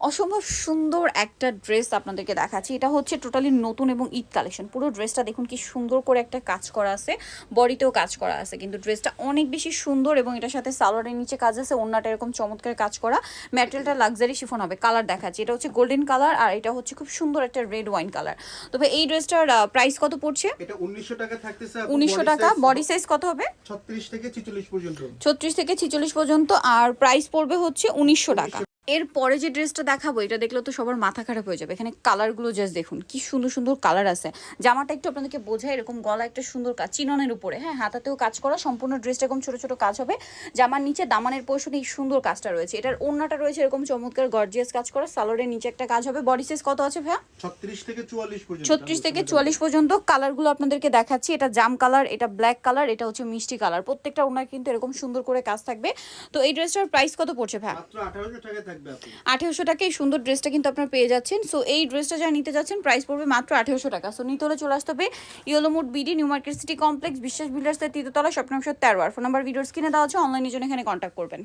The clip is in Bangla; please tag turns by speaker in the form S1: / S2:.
S1: অসম্ভব সুন্দর একটা ড্রেস আপনাদেরকে দেখাচ্ছি। এটা হচ্ছে টোটালি নতুন এবং ঈদ কালেকশন। পুরো ড্রেসটা দেখুন কি সুন্দর করে একটা কাজ করা আছে, বডিতেও কাজ করা আছে, কিন্তু ড্রেসটা অনেক বেশি সুন্দর এবং এটার সাথে সালোয়ারের নিচে কাজ আছে, ওড়নাটা এরকম চমৎকার কাজ করা, ম্যাটেরিয়ালটা লাক্সারি শিফন হবে। কালার দেখাচ্ছি, এটা হচ্ছে গোল্ডেন কালার আর এটা হচ্ছে খুব সুন্দর একটা রেড ওয়াইন কালার। তবে এই ড্রেসটার প্রাইস কত পড়ছে?
S2: এটা 1900 টাকা থাকতেছে।
S1: 1900 টাকা। বডি সাইজ কত হবে?
S2: 36 থেকে 46 পর্যন্ত।
S1: 36 থেকে 46 পর্যন্ত। আর প্রাইস পড়বে হচ্ছে 1900 টাকা। এরপরে যে ড্রেসটা দেখাবো এটা দেখলে তো সবার মাথা খারাপ হয়ে যাবে। এখানে কালারগুলো জাস্ট দেখুন কি সুন্দর সুন্দর কালার আছে। জামাটা একটু আপনাদেরকে বোঝায়, এরকম গলা একটা সুন্দর কাজ চিননের উপরে, হ্যাঁ হাতাতেও কাজ করা, সম্পূর্ণ ড্রেসটা এরকম ছোট ছোট কাজ হবে। জামার নিচে দামানের পোর্শনে এই সুন্দর কাজটা রয়েছে। এটার ওড়নাটা রয়েছে এরকম চমৎকার গর্জিয়াস কাজ করা, সালোয়ারের নিচে একটা কাজ হবে। বডি সাইজ কত আছে ভাইয়া?
S2: 36 থেকে 44 পর্যন্ত।
S1: 36 থেকে 44 পর্যন্ত। কালারগুলো আপনাদেরকে দেখাচ্ছি, এটা জাম কালার, এটা ব্ল্যাক কালার, এটা হচ্ছে মিষ্টি কালার। প্রত্যেকটা ওড়নায় কিন্তু এরকম সুন্দর করে কাজ থাকবে। তো এই ড্রেসটার প্রাইস কত পড়ছে ভাইয়া?
S2: মাত্র 1800 টাকা থাকবে আপু।
S1: 1800 টাকায় এই সুন্দর ড্রেসটা কিন্তু আপনারা পেয়ে যাচ্ছেন। সো এই ড্রেসটা যারা নিতে যাচ্ছেন প্রাইস পড়বে মাত্র 1800 টাকা। সো নিতে হলে চলে আসতে হবে yellow mode BD, new market city complex, বিশ্বাস বিল্ডার্সের 3য় তলা, শপ নম্বর 13। আর ফোন নাম্বার ভিডিওর স্ক্রিনে দেওয়া আছে, অনলাইনের জন্য এখানে কন্ট্যাক্ট করবেন।